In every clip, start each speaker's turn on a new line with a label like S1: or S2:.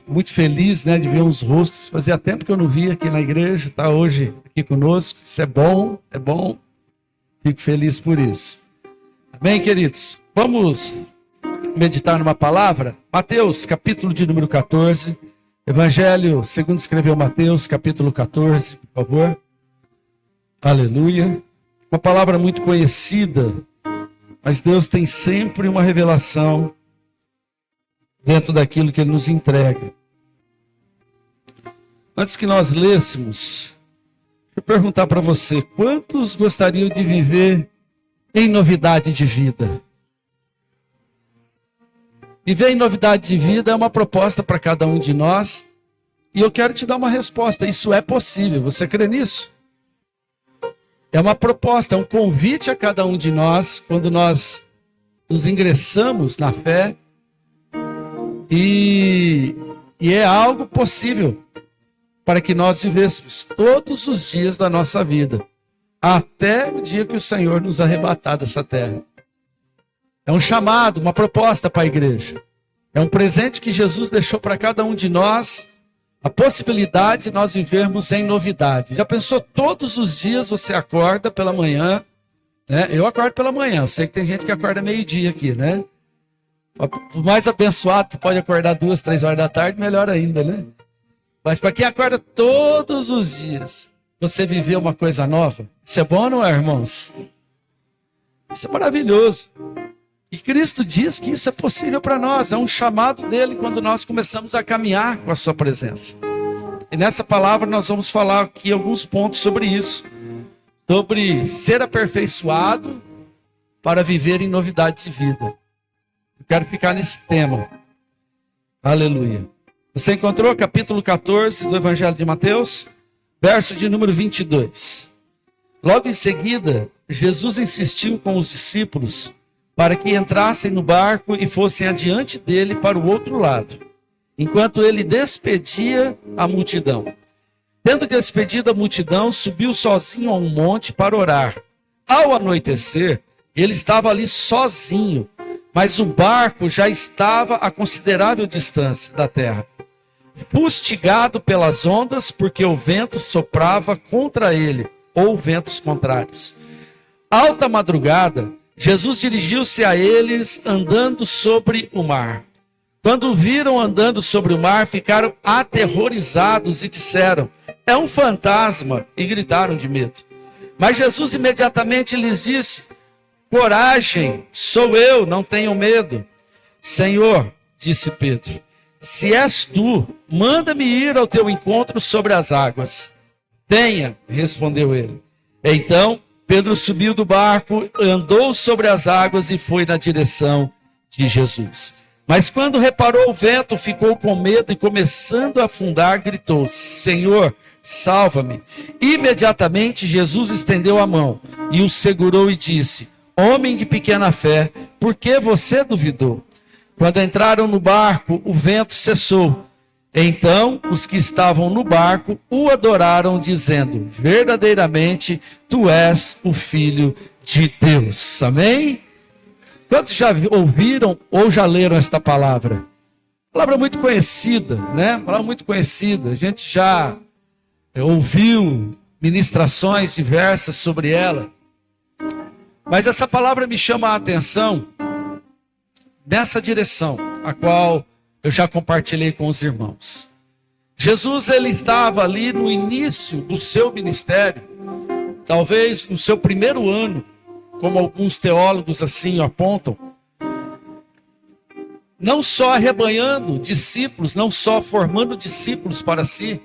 S1: muito feliz, né, de ver uns rostos. Fazia tempo que eu não via aqui na igreja, está hoje aqui conosco. Isso é bom, é bom. Fico feliz por isso. Amém, queridos? Vamos meditar numa palavra? Mateus, capítulo de número 14. Evangelho segundo escreveu Mateus, capítulo 14, por favor. Aleluia. Uma palavra muito conhecida, mas Deus tem sempre uma revelação dentro daquilo que Ele nos entrega. Antes que nós lêssemos, deixa eu perguntar para você, quantos gostariam de viver em novidade de vida? Viver em novidade de vida é uma proposta para cada um de nós, e eu quero te dar uma resposta. Isso é possível, você crê nisso? É uma proposta, é um convite a cada um de nós, quando nós nos ingressamos na fé, e é algo possível para que nós vivêssemos todos os dias da nossa vida, até o dia que o Senhor nos arrebatar dessa terra. É um chamado, uma proposta para a igreja. É um presente que Jesus deixou para cada um de nós, a possibilidade de nós vivermos em novidade. Já pensou, todos os dias você acorda pela manhã, né? Eu acordo pela manhã, eu sei que tem gente que acorda meio-dia aqui, né? O mais abençoado que pode acordar 2, 3 horas da tarde, melhor ainda, né? Mas para quem acorda todos os dias, você viver uma coisa nova, isso é bom ou não é, irmãos? Isso é maravilhoso. E Cristo diz que isso é possível para nós, é um chamado dele quando nós começamos a caminhar com a sua presença. E nessa palavra nós vamos falar aqui alguns pontos sobre isso, sobre ser aperfeiçoado para viver em novidade de vida. Eu quero ficar nesse tema. Aleluia. Você encontrou capítulo 14 do Evangelho de Mateus, verso de número 22. Logo em seguida, Jesus insistiu com os discípulos para que entrassem no barco e fossem adiante dele para o outro lado, enquanto ele despedia a multidão. Tendo despedido a multidão, subiu sozinho a um monte para orar. Ao anoitecer, ele estava ali sozinho, mas o barco já estava a considerável distância da terra, fustigado pelas ondas, porque o vento soprava contra ele, ou ventos contrários. Alta madrugada, Jesus dirigiu-se a eles andando sobre o mar. Quando o viram andando sobre o mar, ficaram aterrorizados e disseram: "É um fantasma", e gritaram de medo. Mas Jesus imediatamente lhes disse: "Coragem, sou eu, não tenham medo." "Senhor", disse Pedro, "se és tu, manda-me ir ao teu encontro sobre as águas." "Venha", respondeu ele. Então Pedro subiu do barco, andou sobre as águas e foi na direção de Jesus. Mas quando reparou o vento, ficou com medo e, começando a afundar, gritou: "Senhor, salva-me." Imediatamente Jesus estendeu a mão e o segurou e disse: "Homem de pequena fé, por que você duvidou?" Quando entraram no barco, o vento cessou. Então os que estavam no barco o adoraram, dizendo: "Verdadeiramente, tu és o Filho de Deus." Amém? Quantos já ouviram ou já leram esta palavra? Palavra muito conhecida, né? Palavra muito conhecida. A gente já ouviu ministrações diversas sobre ela. Mas essa palavra me chama a atenção nessa direção, a qual eu já compartilhei com os irmãos. Jesus, ele estava ali no início do seu ministério, talvez no seu primeiro ano, como alguns teólogos assim apontam, não só arrebanhando discípulos, não só formando discípulos para si,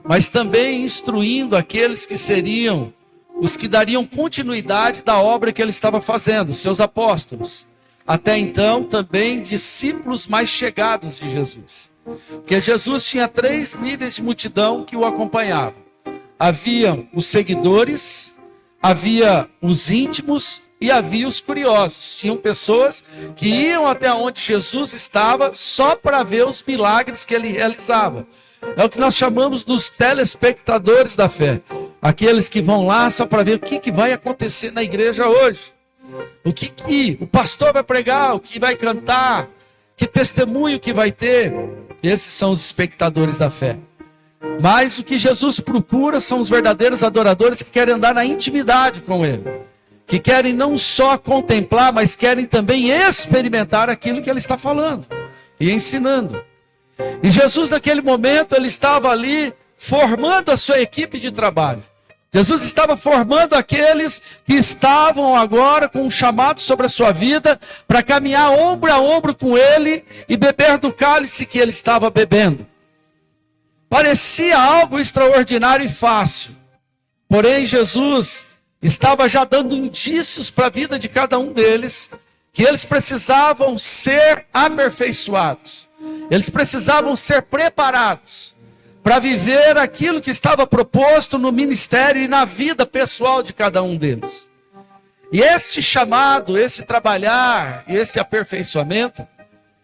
S1: mas também instruindo aqueles que seriam os que dariam continuidade da obra que ele estava fazendo, seus apóstolos. Até então, também discípulos mais chegados de Jesus. Porque Jesus tinha 3 níveis de multidão que o acompanhavam. Havia os seguidores, havia os íntimos e havia os curiosos. Tinham pessoas que iam até onde Jesus estava só para ver os milagres que ele realizava. É o que nós chamamos dos telespectadores da fé. Aqueles que vão lá só para ver o que vai acontecer na igreja hoje. O que o pastor vai pregar, o que vai cantar, que testemunho que vai ter. Esses são os espectadores da fé. Mas o que Jesus procura são os verdadeiros adoradores que querem andar na intimidade com Ele. Que querem não só contemplar, mas querem também experimentar aquilo que Ele está falando e ensinando. E Jesus, naquele momento, Ele estava ali formando a sua equipe de trabalho. Jesus estava formando aqueles que estavam agora com um chamado sobre a sua vida para caminhar ombro a ombro com Ele e beber do cálice que Ele estava bebendo. Parecia algo extraordinário e fácil. Porém, Jesus estava já dando indícios para a vida de cada um deles, que eles precisavam ser aperfeiçoados. Eles precisavam ser preparados para viver aquilo que estava proposto no ministério e na vida pessoal de cada um deles. E este chamado, esse trabalhar e esse aperfeiçoamento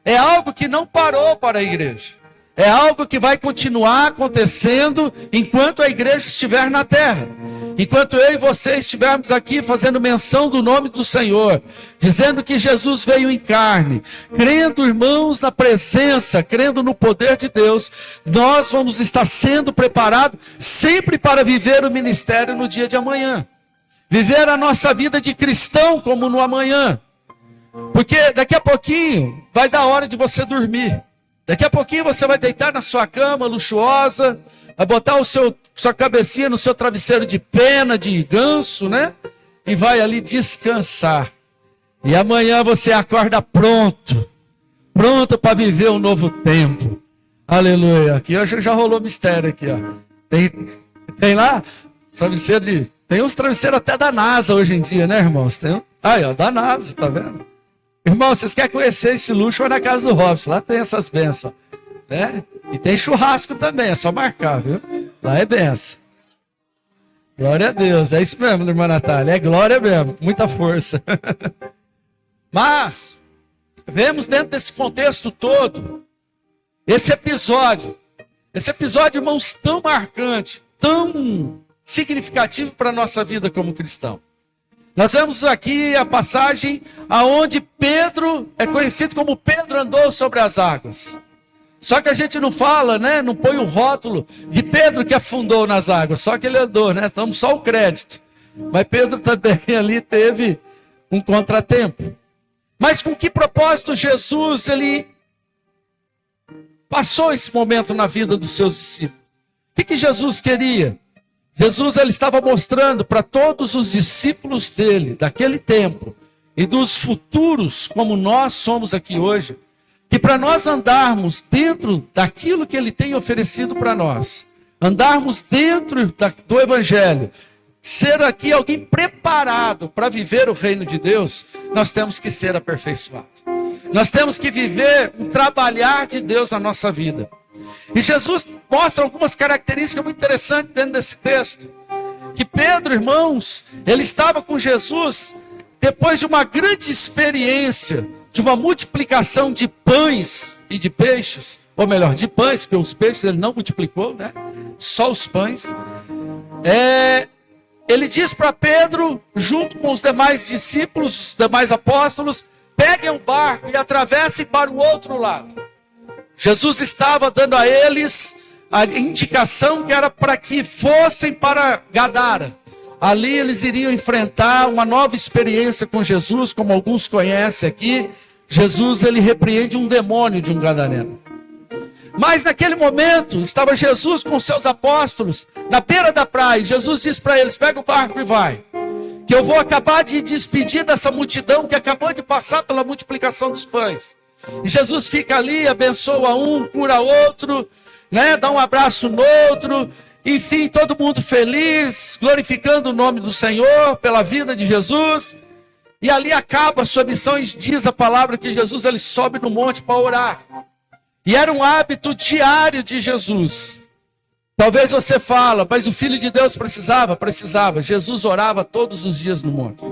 S1: é algo que não parou para a igreja. É algo que vai continuar acontecendo enquanto a igreja estiver na terra. Enquanto eu e você estivermos aqui fazendo menção do nome do Senhor, dizendo que Jesus veio em carne, crendo, irmãos, na presença, crendo no poder de Deus, nós vamos estar sendo preparados sempre para viver o ministério no dia de amanhã. Viver a nossa vida de cristão como no amanhã. Porque daqui a pouquinho vai dar hora de você dormir. Daqui a pouquinho você vai deitar na sua cama luxuosa, vai botar sua cabecinha no seu travesseiro de pena, de ganso, né? E vai ali descansar. E amanhã você acorda pronto para viver um novo tempo. Aleluia. Aqui hoje já rolou mistério aqui, ó. Tem lá travesseiro tem uns travesseiros até da NASA hoje em dia, né, irmãos? Aí, ó, da NASA, tá vendo? Irmão, vocês querem conhecer esse luxo? Vai na casa do Robson, lá tem essas bênçãos, né? E tem churrasco também, é só marcar, viu? Lá é benção. Glória a Deus, é isso mesmo, irmã Natália, é glória mesmo, com muita força. Mas, vemos dentro desse contexto todo, esse episódio, irmãos, tão marcante, tão significativo para a nossa vida como cristão. Nós vemos aqui a passagem aonde Pedro é conhecido como Pedro andou sobre as águas. Só que a gente não fala, né? Não põe o rótulo de Pedro que afundou nas águas. Só que ele andou, né? Estamos só o crédito. Mas Pedro também ali teve um contratempo. Mas com que propósito Jesus, ele passou esse momento na vida dos seus discípulos? O que Jesus queria? Jesus, ele estava mostrando para todos os discípulos dele, daquele tempo, e dos futuros, como nós somos aqui hoje, que para nós andarmos dentro daquilo que ele tem oferecido para nós, andarmos dentro do Evangelho, ser aqui alguém preparado para viver o reino de Deus, nós temos que ser aperfeiçoados. Nós temos que viver um trabalhar de Deus na nossa vida. E Jesus mostra algumas características muito interessantes dentro desse texto. Que Pedro, irmãos, ele estava com Jesus depois de uma grande experiência, de uma multiplicação de pães e de peixes. Ou melhor, de pães, porque os peixes ele não multiplicou, né? Só os pães. Ele diz para Pedro, junto com os demais discípulos, os demais apóstolos, peguem o barco e atravessem para o outro lado. Jesus estava dando a eles a indicação que era para que fossem para Gadara. Ali eles iriam enfrentar uma nova experiência com Jesus, como alguns conhecem aqui. Jesus, ele repreende um demônio de um gadareno. Mas naquele momento, estava Jesus com seus apóstolos na beira da praia. Jesus disse para eles, pega o barco e vai. Que eu vou acabar de despedir dessa multidão que acabou de passar pela multiplicação dos pães. E Jesus fica ali, abençoa um, cura outro, né? Dá um abraço no outro. Enfim, todo mundo feliz, glorificando o nome do Senhor pela vida de Jesus. E ali acaba a sua missão e diz a palavra que Jesus ele sobe no monte para orar. E era um hábito diário de Jesus. Talvez você fala, mas o Filho de Deus precisava? Precisava. Jesus orava todos os dias no monte.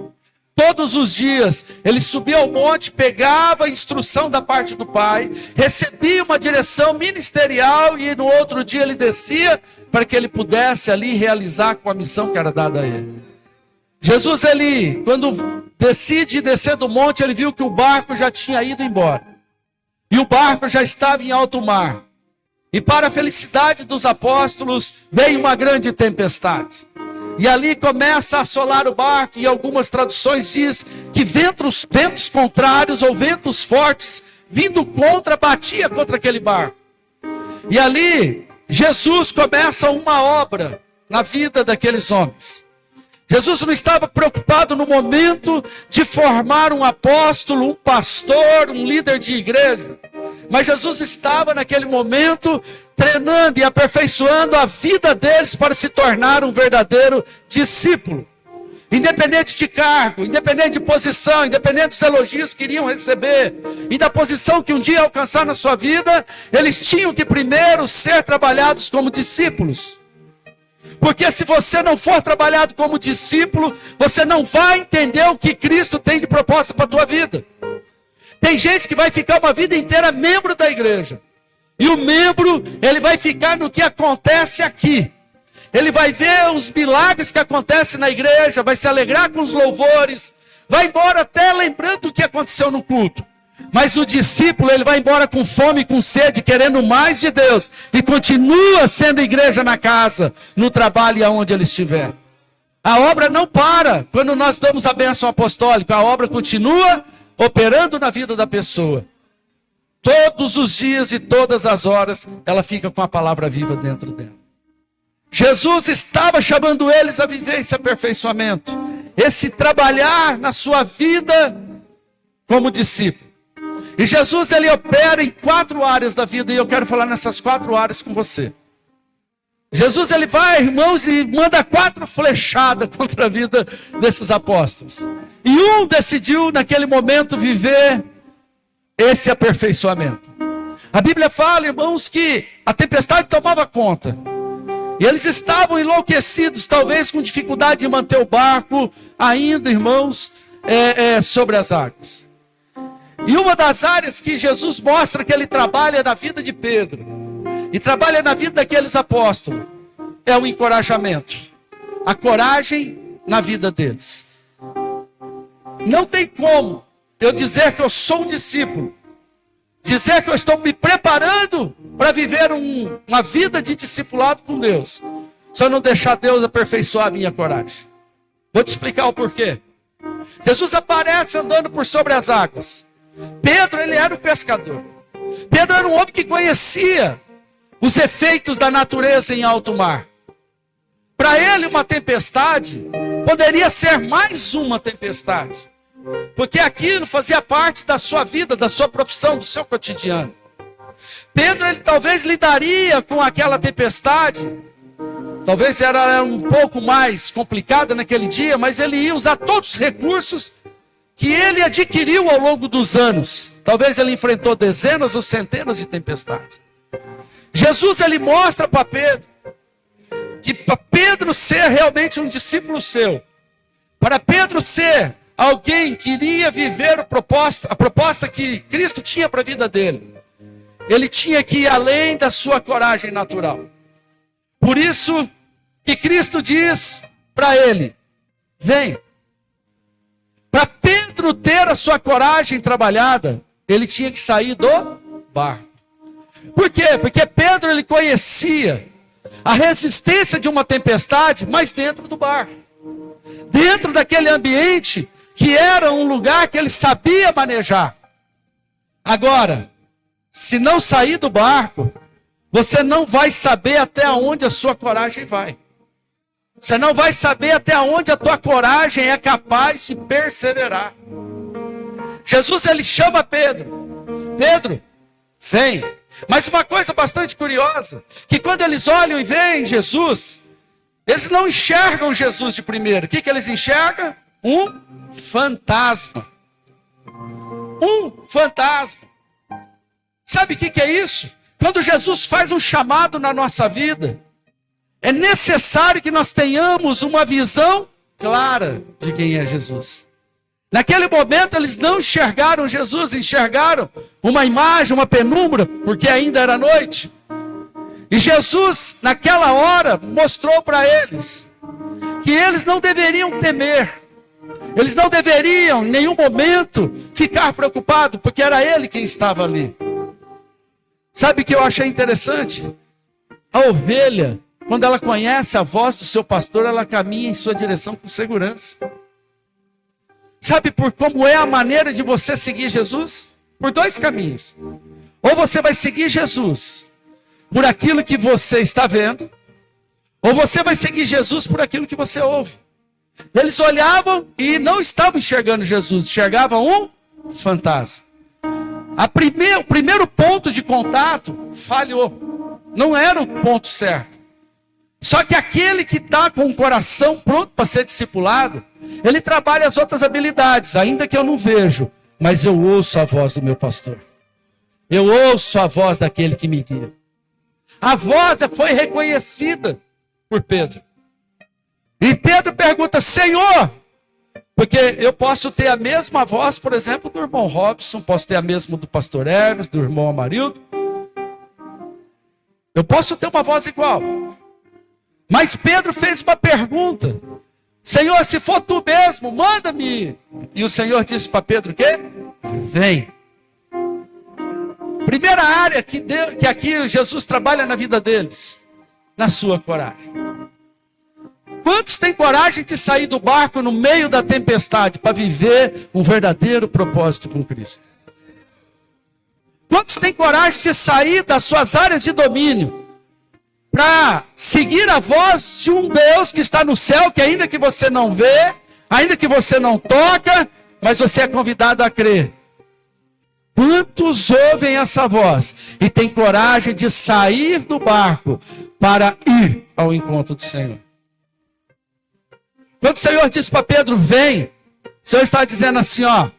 S1: Todos os dias, ele subia ao monte, pegava a instrução da parte do Pai, recebia uma direção ministerial e no outro dia ele descia para que ele pudesse ali realizar com a missão que era dada a ele. Jesus, ele, quando decide descer do monte, ele viu que o barco já tinha ido embora. E o barco já estava em alto mar. E para a felicidade dos apóstolos, veio uma grande tempestade. E ali começa a assolar o barco, e algumas traduções diz que ventos contrários ou ventos fortes, vindo batia contra aquele barco. E ali, Jesus começa uma obra na vida daqueles homens. Jesus não estava preocupado no momento de formar um apóstolo, um pastor, um líder de igreja. Mas Jesus estava naquele momento treinando e aperfeiçoando a vida deles para se tornar um verdadeiro discípulo. Independente de cargo, independente de posição, independente dos elogios que iriam receber e da posição que um dia alcançar na sua vida, eles tinham que primeiro ser trabalhados como discípulos. Porque se você não for trabalhado como discípulo, você não vai entender o que Cristo tem de proposta para a tua vida. Tem gente que vai ficar uma vida inteira membro da igreja. E o membro, ele vai ficar no que acontece aqui. Ele vai ver os milagres que acontecem na igreja, vai se alegrar com os louvores, vai embora até lembrando do que aconteceu no culto. Mas o discípulo, ele vai embora com fome, com sede, querendo mais de Deus. E continua sendo igreja na casa, no trabalho e aonde ele estiver. A obra não para quando nós damos a bênção apostólica. A obra continua operando na vida da pessoa. Todos os dias e todas as horas, ela fica com a palavra viva dentro dela. Jesus estava chamando eles a viver esse aperfeiçoamento. Esse trabalhar na sua vida como discípulo. E Jesus, ele opera em 4 áreas da vida, e eu quero falar nessas 4 áreas com você. Jesus, ele vai, irmãos, e manda 4 flechadas contra a vida desses apóstolos. E um decidiu, naquele momento, viver esse aperfeiçoamento. A Bíblia fala, irmãos, que a tempestade tomava conta. E eles estavam enlouquecidos, talvez com dificuldade de manter o barco ainda, irmãos, sobre as águas. E uma das áreas que Jesus mostra que ele trabalha na vida de Pedro e trabalha na vida daqueles apóstolos é o encorajamento, a coragem na vida deles. Não tem como eu dizer que eu sou um discípulo, dizer que eu estou me preparando para viver uma vida de discipulado com Deus, se eu não deixar Deus aperfeiçoar a minha coragem. Vou te explicar o porquê. Jesus aparece andando por sobre as águas. Pedro, ele era um pescador. Pedro era um homem que conhecia os efeitos da natureza em alto mar. Para ele, uma tempestade poderia ser mais uma tempestade, porque aquilo fazia parte da sua vida, da sua profissão, do seu cotidiano. Pedro, ele talvez lidaria com aquela tempestade, talvez era um pouco mais complicada naquele dia, mas ele ia usar todos os recursos que ele adquiriu ao longo dos anos. Talvez ele enfrentou dezenas ou centenas de tempestades. Jesus, ele mostra para Pedro que para Pedro ser realmente um discípulo seu, para Pedro ser alguém que iria viver a proposta que Cristo tinha para a vida dele, ele tinha que ir além da sua coragem natural. Por isso que Cristo diz para ele: vem. Para Pedro ter a sua coragem trabalhada, ele tinha que sair do barco. Por quê? Porque Pedro, ele conhecia a resistência de uma tempestade, mas dentro do barco. Dentro daquele ambiente que era um lugar que ele sabia manejar. Agora, se não sair do barco, você não vai saber até onde a sua coragem vai. Você não vai saber até onde a tua coragem é capaz de perseverar. Jesus, ele chama Pedro. Pedro, vem. Mas uma coisa bastante curiosa, que quando eles olham e veem Jesus, eles não enxergam Jesus de primeiro. O que eles enxergam? Um fantasma. Um fantasma. Sabe o que é isso? Quando Jesus faz um chamado na nossa vida, é necessário que nós tenhamos uma visão clara de quem é Jesus. Naquele momento eles não enxergaram Jesus, enxergaram uma imagem, uma penumbra, porque ainda era noite. E Jesus, naquela hora, mostrou para eles que eles não deveriam temer. Eles não deveriam, em nenhum momento, ficar preocupados, porque era Ele quem estava ali. Sabe o que eu achei interessante? A ovelha, quando ela conhece a voz do seu pastor, ela caminha em sua direção com segurança. Sabe por como é a maneira de você seguir Jesus? Por dois caminhos. Ou você vai seguir Jesus por aquilo que você está vendo, ou você vai seguir Jesus por aquilo que você ouve. Eles olhavam e não estavam enxergando Jesus, enxergavam um fantasma. O primeiro ponto de contato falhou. Não era o ponto certo. Só que aquele que está com o coração pronto para ser discipulado, ele trabalha as outras habilidades, ainda que eu não vejo, mas eu ouço a voz do meu pastor. Eu ouço a voz daquele que me guia. A voz foi reconhecida por Pedro. E Pedro pergunta: Senhor, porque eu posso ter a mesma voz, por exemplo, do irmão Robson, posso ter a mesma do pastor Hermes, do irmão Amarildo. Eu posso ter uma voz igual. Mas Pedro fez uma pergunta: Senhor, se for tu mesmo, manda-me. E o Senhor disse para Pedro o quê? Vem. Primeira área que aqui Jesus trabalha na vida deles, na sua coragem. Quantos têm coragem de sair do barco no meio da tempestade para viver um verdadeiro propósito com Cristo? Quantos têm coragem de sair das suas áreas de domínio para seguir a voz de um Deus que está no céu, que ainda que você não vê, ainda que você não toca, mas você é convidado a crer? Quantos ouvem essa voz e têm coragem de sair do barco para ir ao encontro do Senhor? Quando o Senhor disse para Pedro, vem, o Senhor está dizendo assim, ó,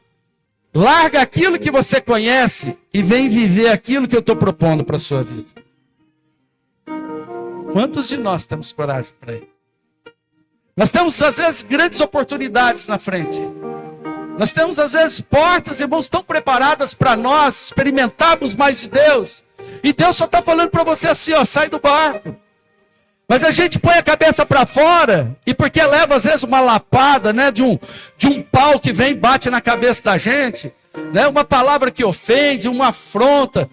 S1: larga aquilo que você conhece e vem viver aquilo que eu estou propondo para a sua vida. Quantos de nós temos coragem para isso? Nós temos, às vezes, grandes oportunidades na frente. Nós temos, às vezes, portas, irmãos, tão preparadas para nós experimentarmos mais de Deus. E Deus só está falando para você assim, ó, sai do barco. Mas a gente põe a cabeça para fora, e porque leva, às vezes, uma lapada, né, de um pau que vem e bate na cabeça da gente, né, uma palavra que ofende, uma afronta,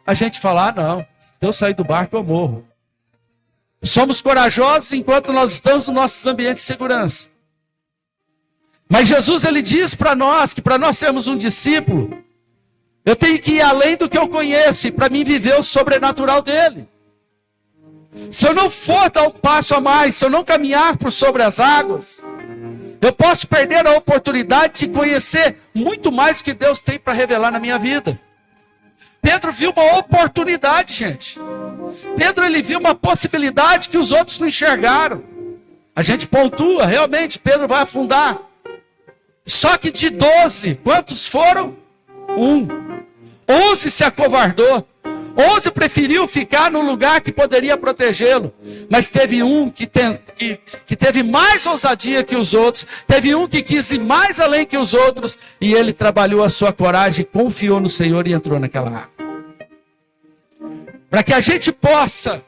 S1: a gente fala, não, se eu sair do barco eu morro. Somos corajosos enquanto nós estamos nos nossos ambientes de segurança. Mas Jesus, ele diz para nós, que para nós sermos um discípulo, eu tenho que ir além do que eu conheço, e para mim viver o sobrenatural dele. Se eu não for dar um passo a mais, se eu não caminhar por sobre as águas, eu posso perder a oportunidade de conhecer muito mais do que Deus tem para revelar na minha vida. Pedro viu uma oportunidade, gente. Pedro, ele viu uma possibilidade que os outros não enxergaram. A gente pontua, realmente, Pedro vai afundar. Só que de 12, quantos foram? 11 se acovardou. 11 preferiu ficar no lugar que poderia protegê-lo. Mas teve um que teve mais ousadia que os outros. Teve um que quis ir mais além que os outros. E ele trabalhou a sua coragem, confiou no Senhor e entrou naquela água. Para que a gente possa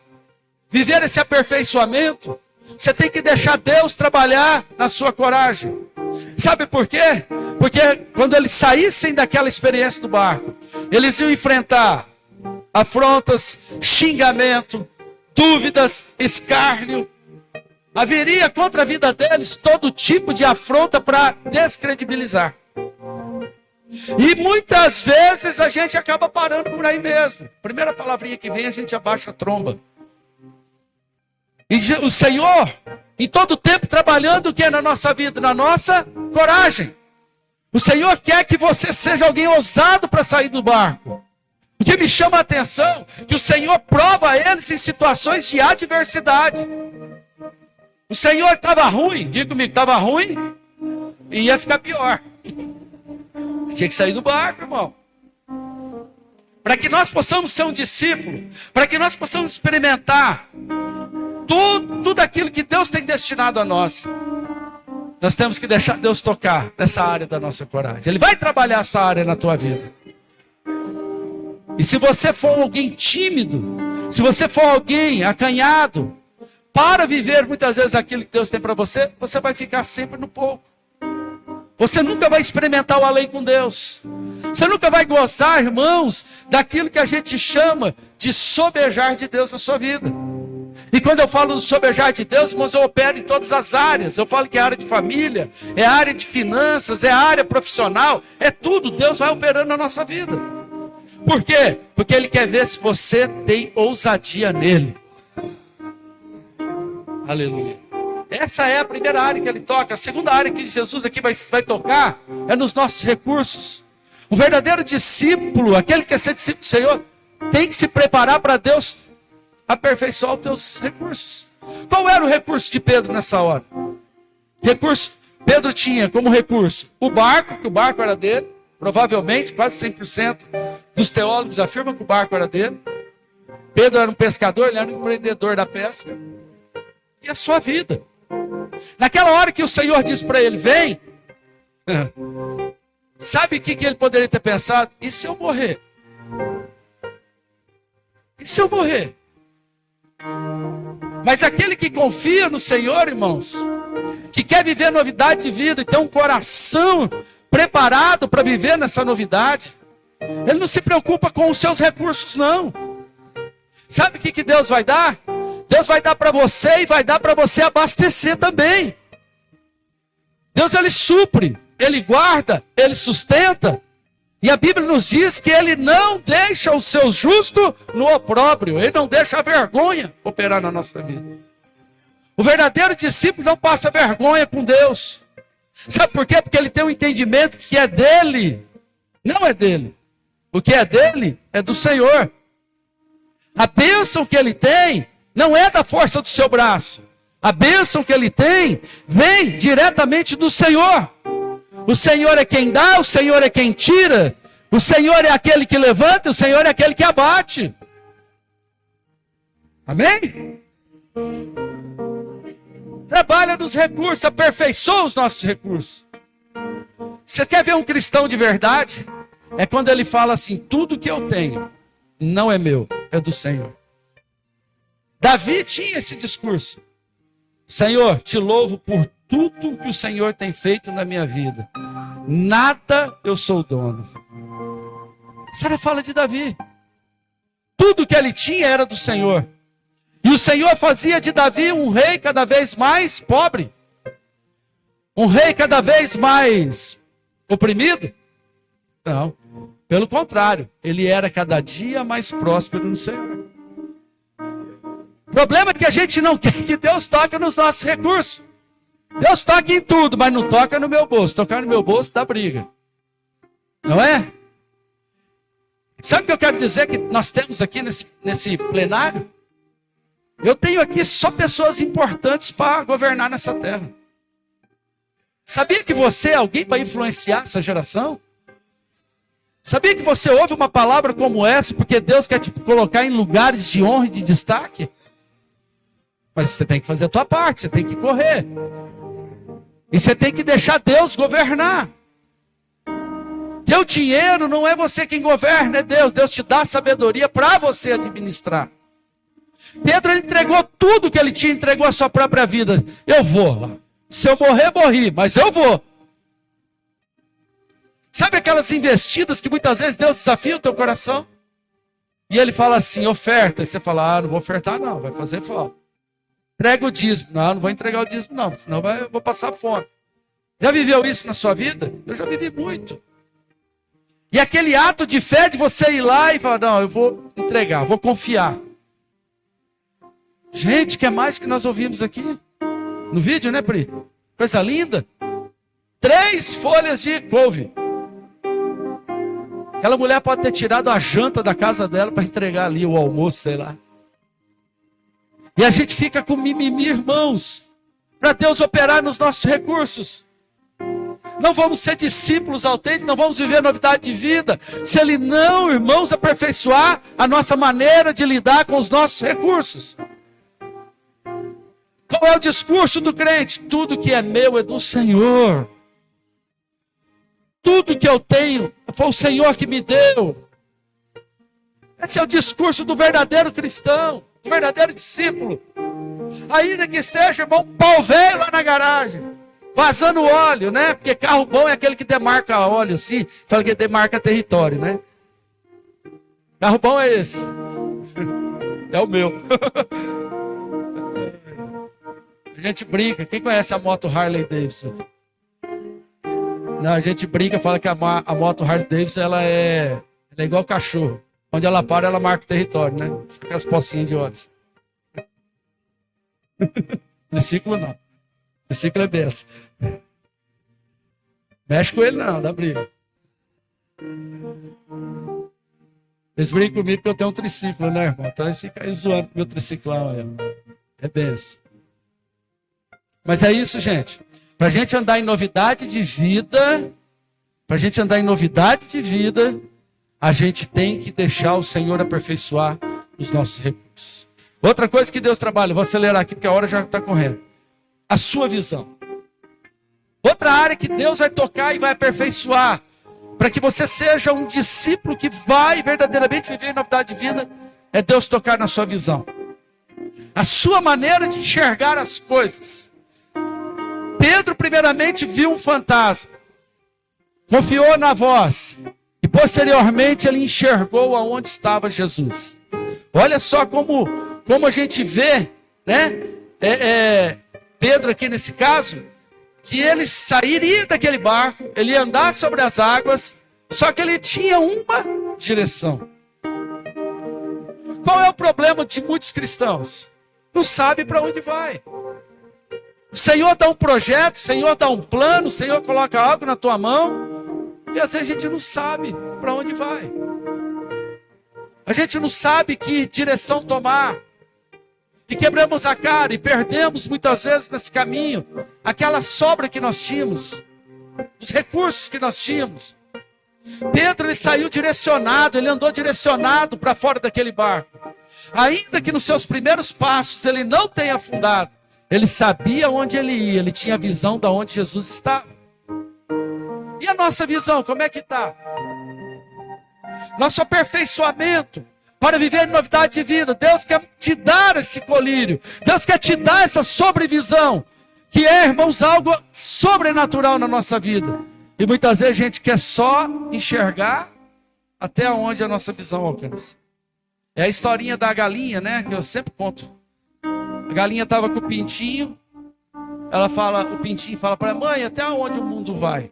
S1: viver esse aperfeiçoamento, você tem que deixar Deus trabalhar na sua coragem. Sabe por quê? Porque quando eles saíssem daquela experiência do barco, eles iam enfrentar afrontas, xingamento, dúvidas, escárnio. Haveria contra a vida deles todo tipo de afronta para descredibilizar. E muitas vezes a gente acaba parando por aí mesmo. Primeira palavrinha que vem, a gente abaixa a tromba. E o Senhor, em todo tempo, trabalhando o que na nossa vida? Na nossa coragem. O Senhor quer que você seja alguém ousado para sair do barco. O que me chama a atenção é que o Senhor prova eles em situações de adversidade. O Senhor estava ruim, diga comigo, estava ruim e ia ficar pior. Tinha que sair do barco, irmão. Para que nós possamos ser um discípulo, para que nós possamos experimentar tudo aquilo que Deus tem destinado a nós, nós temos que deixar Deus tocar nessa área da nossa coragem. Ele vai trabalhar essa área na tua vida. E se você for alguém tímido, se você for alguém acanhado, para viver muitas vezes aquilo que Deus tem para você, você vai ficar sempre no pouco. Você nunca vai experimentar o além com Deus. Você nunca vai gozar, irmãos, daquilo que a gente chama de sobejar de Deus na sua vida. E quando eu falo do sobejar de Deus, irmãos, eu opero em todas as áreas. Eu falo que é área de família, é área de finanças, é área profissional, é tudo. Deus vai operando na nossa vida. Por quê? Porque Ele quer ver se você tem ousadia nele. Aleluia. Essa é a primeira área que Ele toca. A segunda área que Jesus aqui vai tocar é nos nossos recursos. Um verdadeiro discípulo, aquele que quer ser discípulo do Senhor, tem que se preparar para Deus aperfeiçoar os teus recursos. Qual era o recurso de Pedro nessa hora? Pedro tinha como recurso o barco, que o barco era dele, provavelmente, quase 100% dos teólogos afirmam que o barco era dele. Pedro era um pescador, ele era um empreendedor da pesca. E a sua vida. Naquela hora que o Senhor disse para ele, vem, sabe o que ele poderia ter pensado? E se eu morrer? E se eu morrer? Mas aquele que confia no Senhor, irmãos, que quer viver novidade de vida e tem um coração preparado para viver nessa novidade, ele não se preocupa com os seus recursos, não. Sabe o que Deus vai dar? Deus vai dar para você e vai dar para você abastecer também. Deus, Ele supre, Ele guarda, Ele sustenta. E a Bíblia nos diz que Ele não deixa o seu justo no opróbrio. Ele não deixa a vergonha operar na nossa vida. O verdadeiro discípulo não passa vergonha com Deus. Sabe por quê? Porque ele tem um entendimento que é dele. Não é dele. O que é dele é do Senhor. A bênção que ele tem não é da força do seu braço. A bênção que ele tem vem diretamente do Senhor. O Senhor é quem dá, o Senhor é quem tira. O Senhor é aquele que levanta, o Senhor é aquele que abate. Amém? Trabalha nos recursos, aperfeiçoa os nossos recursos. Você quer ver um cristão de verdade? É quando ele fala assim, tudo que eu tenho não é meu, é do Senhor. Davi tinha esse discurso. Senhor, te louvo por tudo que o Senhor tem feito na minha vida. Nada eu sou dono. Essa fala de Davi. Tudo que ele tinha era do Senhor. E o Senhor fazia de Davi um rei cada vez mais pobre. Um rei cada vez mais oprimido. Não, pelo contrário. Ele era cada dia mais próspero no Senhor. O problema é que a gente não quer que Deus toque nos nossos recursos. Deus toca em tudo, mas não toca no meu bolso. Tocar no meu bolso dá briga. Não é? Sabe o que eu quero dizer que nós temos aqui nesse plenário? Eu tenho aqui só pessoas importantes para governar nessa terra. Sabia que você é alguém para influenciar essa geração? Sabia que você ouve uma palavra como essa porque Deus quer te colocar em lugares de honra e de destaque? Mas você tem que fazer a tua parte, você tem que correr. E você tem que deixar Deus governar. Teu dinheiro não é você quem governa, é Deus. Deus te dá sabedoria para você administrar. Pedro, ele entregou tudo que ele tinha, entregou a sua própria vida. Eu vou lá. Se eu morrer, morri, mas eu vou. Sabe aquelas investidas que muitas vezes Deus desafia o teu coração? E ele fala assim, oferta. E você fala, não vou ofertar não, vai fazer falta. Entrega o dízimo. Não vou entregar o dízimo não, senão eu vou passar fome. Já viveu isso na sua vida? Eu já vivi muito. E aquele ato de fé de você ir lá e falar, não, eu vou entregar, vou confiar. Gente, que é mais que nós ouvimos aqui? No vídeo, né, Pri? Coisa linda. 3 folhas de couve. Aquela mulher pode ter tirado a janta da casa dela para entregar ali o almoço, sei lá. E a gente fica com mimimi, irmãos, para Deus operar nos nossos recursos. Não vamos ser discípulos autênticos, não vamos viver novidade de vida, se Ele não, irmãos, aperfeiçoar a nossa maneira de lidar com os nossos recursos. Qual é o discurso do crente? Tudo que é meu é do Senhor. Tudo que eu tenho foi o Senhor que me deu. Esse é o discurso do verdadeiro cristão, do verdadeiro discípulo. Ainda que seja, irmão, pau velho lá na garagem, vazando óleo, né? Porque carro bom é aquele que demarca óleo, assim, fala que demarca território, né? Carro bom é esse. É o meu. A gente brinca. Quem conhece a moto Harley Davidson? Não, a gente brinca, fala que a moto Harley Davidson ela é igual cachorro. Onde ela para, ela marca o território, né? Fica com as pocinhas de olhos. Triciclo não. Triciclo é benção. Mexe com ele não, dá briga. Eles brincam comigo porque eu tenho um triciclo, né, irmão? Então eles ficam aí zoando com o meu triciclão aí. É benção. Mas é isso, gente. Pra gente andar em novidade de vida, a gente tem que deixar o Senhor aperfeiçoar os nossos recursos. Outra coisa que Deus trabalha, vou acelerar aqui porque a hora já está correndo. A sua visão. Outra área que Deus vai tocar e vai aperfeiçoar, para que você seja um discípulo que vai verdadeiramente viver em novidade de vida, é Deus tocar na sua visão. A sua maneira de enxergar as coisas. Pedro primeiramente viu um fantasma, confiou na voz, e posteriormente ele enxergou aonde estava Jesus. Olha só como a gente vê, né? Pedro aqui nesse caso, que ele sairia daquele barco, ele ia andar sobre as águas, só que ele tinha uma direção. Qual é o problema de muitos cristãos? Não sabe para onde vai. O Senhor dá um projeto, o Senhor dá um plano, o Senhor coloca algo na tua mão, e às vezes a gente não sabe para onde vai. A gente não sabe que direção tomar. E quebramos a cara e perdemos muitas vezes nesse caminho aquela sobra que nós tínhamos, os recursos que nós tínhamos. Pedro, ele saiu direcionado, ele andou direcionado para fora daquele barco. Ainda que nos seus primeiros passos ele não tenha afundado, ele sabia onde ele ia, ele tinha a visão de onde Jesus estava. E a nossa visão, como é que está? Nosso aperfeiçoamento para viver em novidade de vida. Deus quer te dar esse colírio. Deus quer te dar essa sobrevisão. Que é, irmãos, algo sobrenatural na nossa vida. E muitas vezes a gente quer só enxergar até onde a nossa visão alcança. É a historinha da galinha, né? Que eu sempre conto. A galinha estava com o pintinho. O pintinho fala para ela: mãe, até onde o mundo vai?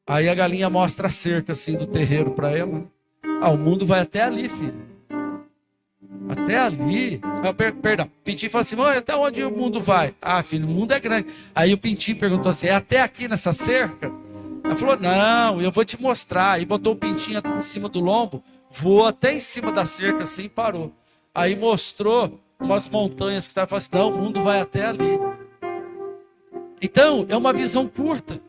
S1: Aí a galinha mostra a cerca assim do terreiro para ela. O mundo vai até ali, filho. Até ali. Perdão, o pintinho falou assim: mãe, até onde o mundo vai? Filho, o mundo é grande. Aí o pintinho perguntou assim: é até aqui nessa cerca? Ela falou: não, eu vou te mostrar. E botou o pintinho em cima do lombo, voou até em cima da cerca assim e parou. Aí mostrou umas montanhas que estavam falando assim: não, o mundo vai até ali. Então, é uma visão curta.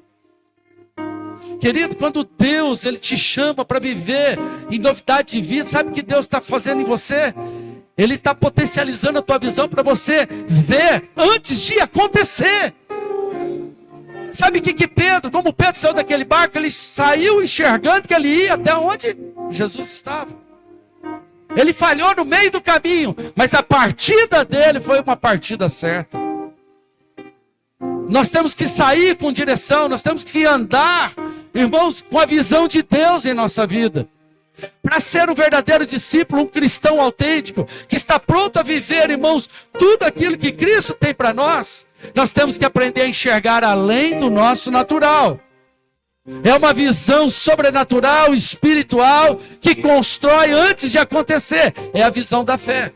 S1: Querido, quando Deus ele te chama para viver em novidade de vida, sabe o que Deus está fazendo em você? Ele está potencializando a tua visão para você ver antes de acontecer. Sabe o que Pedro, como Pedro saiu daquele barco, ele saiu enxergando que ele ia até onde Jesus estava. Ele falhou no meio do caminho, mas a partida dele foi uma partida certa. Nós temos que sair com direção, nós temos que andar, irmãos, com a visão de Deus em nossa vida. Para ser um verdadeiro discípulo, um cristão autêntico, que está pronto a viver, irmãos, tudo aquilo que Cristo tem para nós, nós temos que aprender a enxergar além do nosso natural. É uma visão sobrenatural, espiritual, que constrói antes de acontecer. É a visão da fé.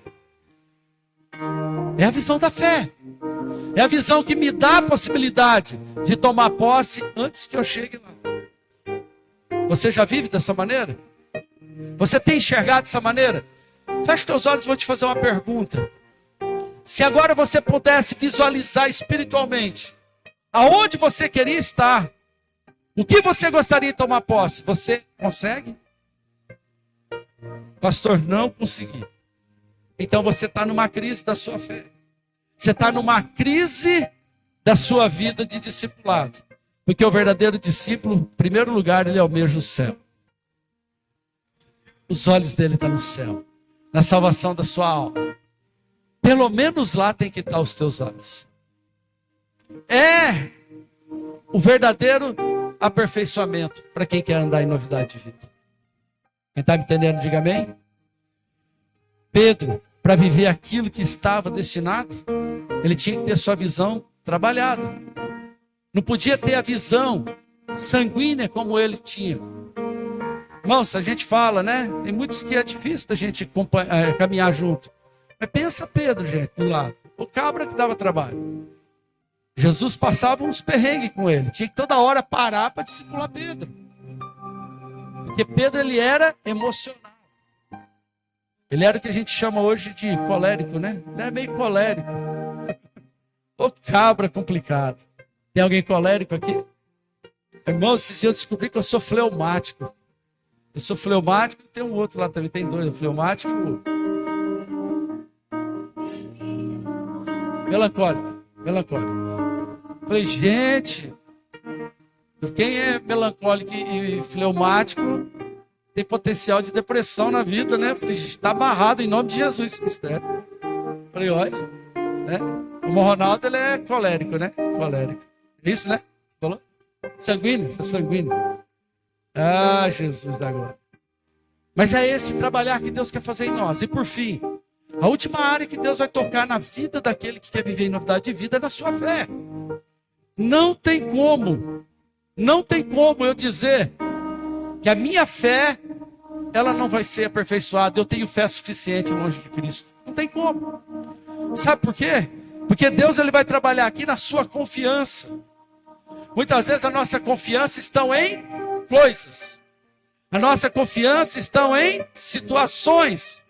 S1: É a visão da fé. É a visão que me dá a possibilidade de tomar posse antes que eu chegue lá. Você já vive dessa maneira? Você tem enxergado dessa maneira? Feche teus olhos e vou te fazer uma pergunta. Se agora você pudesse visualizar espiritualmente aonde você queria estar, o que você gostaria de tomar posse, você consegue? Pastor, não consegui. Então você está numa crise da sua fé. Você está numa crise da sua vida de discipulado. Porque o verdadeiro discípulo, em primeiro lugar, ele almeja o céu. Os olhos dele estão no céu, na salvação da sua alma. Pelo menos lá tem que estar os teus olhos. É o verdadeiro aperfeiçoamento para quem quer andar em novidade de vida. Quem está me entendendo, diga amém. Pedro, para viver aquilo que estava destinado, ele tinha que ter sua visão trabalhada. Não podia ter a visão sanguínea como ele tinha. Irmãos, a gente fala, né? Tem muitos que é difícil da gente caminhar junto. Mas pensa Pedro, gente, do lado. O cabra que dava trabalho. Jesus passava uns perrengues com ele. Tinha que toda hora parar para discipular Pedro. Porque Pedro, ele era emocionado. Ele era o que a gente chama hoje de colérico, né? Ele era meio colérico. O cabra complicado. Tem alguém colérico aqui? Irmão, esses dias eu descobri que eu sou fleumático. Eu sou fleumático e tem um outro lá também. Tem dois, o fleumático e o melancólico. Falei, gente, quem é melancólico e fleumático tem potencial de depressão na vida, né? Falei, está amarrado em nome de Jesus esse mistério. Falei, olha, né? O Ronaldo, ele é colérico, né? Colérico. É isso, né? Você falou? Sanguíneo, você é sanguíneo. Ah, Jesus da glória. Mas é esse trabalhar que Deus quer fazer em nós. E por fim, a última área que Deus vai tocar na vida daquele que quer viver em novidade de vida é na sua fé. Não tem como eu dizer que a minha fé, ela não vai ser aperfeiçoada. Eu tenho fé suficiente longe de Cristo. Não tem como. Sabe por quê? Porque Deus, ele vai trabalhar aqui na sua confiança. Muitas vezes a nossa confiança está em coisas. A nossa confiança está em situações.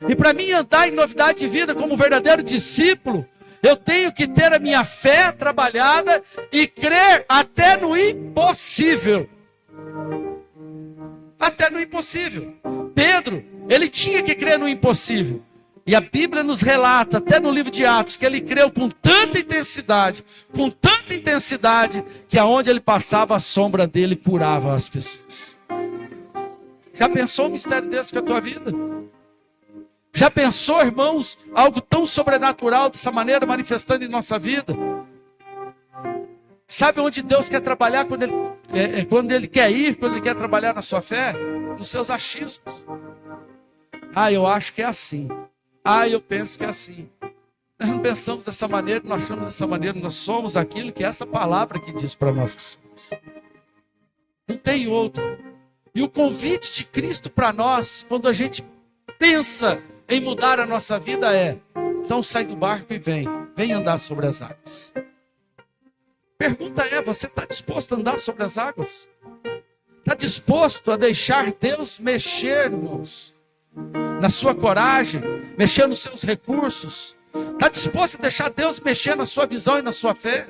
S1: E para mim andar em novidade de vida como um verdadeiro discípulo, eu tenho que ter a minha fé trabalhada e crer até no impossível. Até no impossível. Pedro, ele tinha que crer no impossível. E a Bíblia nos relata, até no livro de Atos, que ele creu com tanta intensidade, que aonde ele passava, a sombra dele curava as pessoas. Já pensou um mistério desse com a tua vida? Já pensou, irmãos, algo tão sobrenatural dessa maneira manifestando em nossa vida? Sabe onde Deus quer trabalhar quando ele quer ir, quando ele quer trabalhar na sua fé? Nos seus achismos. Ah, eu acho que é assim. Ah, eu penso que é assim. Nós não pensamos dessa maneira, nós achamos dessa maneira, nós somos aquilo que é essa palavra que diz para nós que somos. Não tem outro. E o convite de Cristo para nós, quando a gente pensa em mudar a nossa vida é: então sai do barco e vem andar sobre as águas. Pergunta é: você está disposto a andar sobre as águas? Está disposto a deixar Deus mexer, irmãos, na sua coragem, mexer nos seus recursos? Está disposto a deixar Deus mexer na sua visão e na sua fé?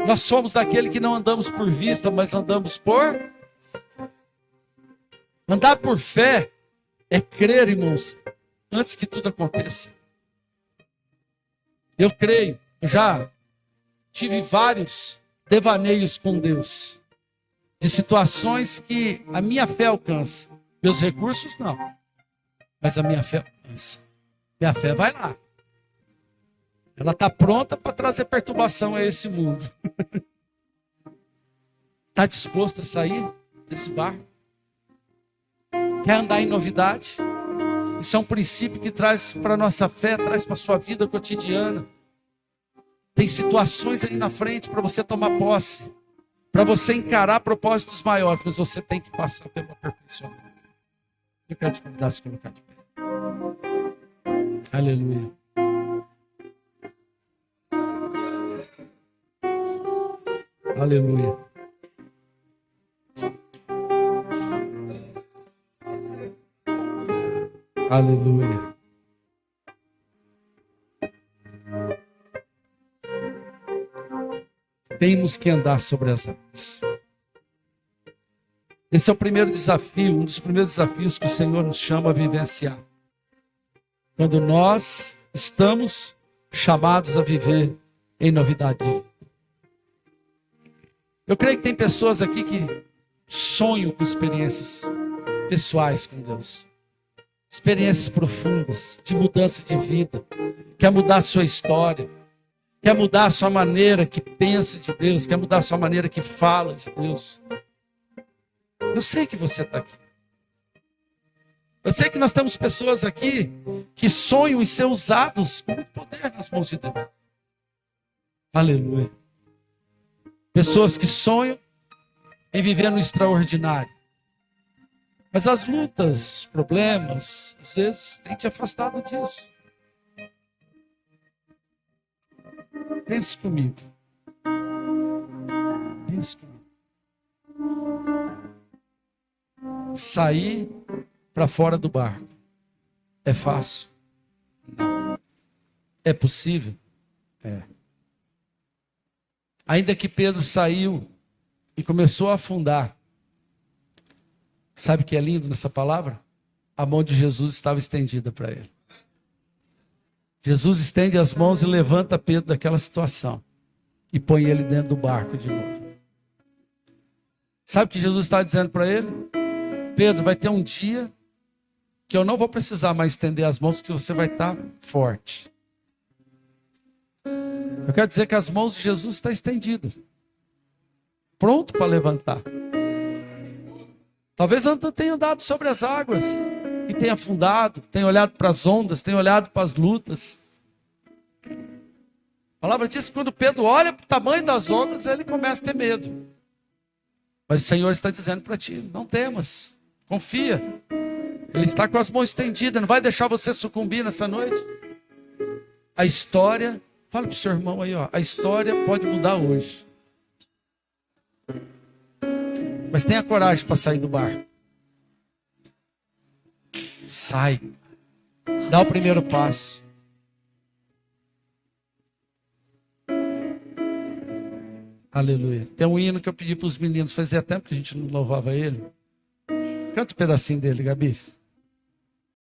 S1: Nós somos daquele que não andamos por vista, mas andamos por... Andar por fé é crer, irmãos, antes que tudo aconteça. Eu creio, eu já tive vários devaneios com Deus, de situações que a minha fé alcança. Meus recursos não, mas a minha fé alcança. Minha fé vai lá. Ela está pronta para trazer perturbação a esse mundo. Está disposto a sair desse barco? Quer andar em novidade? Isso é um princípio que traz para a nossa fé, traz para a sua vida cotidiana. Tem situações aí na frente para você tomar posse, para você encarar propósitos maiores, mas você tem que passar pelo aperfeiçoamento. Eu quero te convidar a se colocar de pé. Aleluia. Aleluia. Aleluia. Temos que andar sobre as águas. Esse é o primeiro desafio, um dos primeiros desafios que o Senhor nos chama a vivenciar. Quando nós estamos chamados a viver em novidade de vida. Eu creio que tem pessoas aqui que sonham com experiências pessoais com Deus. Experiências profundas, de mudança de vida. Quer mudar a sua história. Quer mudar a sua maneira que pensa de Deus. Quer mudar a sua maneira que fala de Deus. Eu sei que você está aqui. Eu sei que nós temos pessoas aqui que sonham em ser usados com muito poder nas mãos de Deus. Aleluia. Pessoas que sonham em viver no extraordinário. Mas as lutas, os problemas, às vezes, têm te afastado disso. Pense comigo. Pense comigo. Sair para fora do barco é fácil? Não. É possível? É. Ainda que Pedro saiu e começou a afundar, sabe o que é lindo nessa palavra? A mão de Jesus estava estendida para ele. Jesus estende as mãos e levanta Pedro daquela situação e põe ele dentro do barco de novo. Sabe o que Jesus está dizendo para ele? Pedro, vai ter um dia que eu não vou precisar mais estender as mãos, que você vai estar forte. Eu quero dizer que as mãos de Jesus estão estendidas, pronto para levantar. Talvez eu não tenha andado sobre as águas e tenha afundado, tenha olhado para as ondas, tenha olhado para as lutas. A palavra diz que quando Pedro olha para o tamanho das ondas, ele começa a ter medo. Mas o Senhor está dizendo para ti, não temas, confia. Ele está com as mãos estendidas, não vai deixar você sucumbir nessa noite. A história, fala para o seu irmão aí, ó, a história pode mudar hoje. Mas tenha coragem para sair do barco. Sai. Dá o primeiro passo. Aleluia. Tem um hino que eu pedi para os meninos, fazia tempo que a gente não louvava ele. Canta um pedacinho dele, Gabi.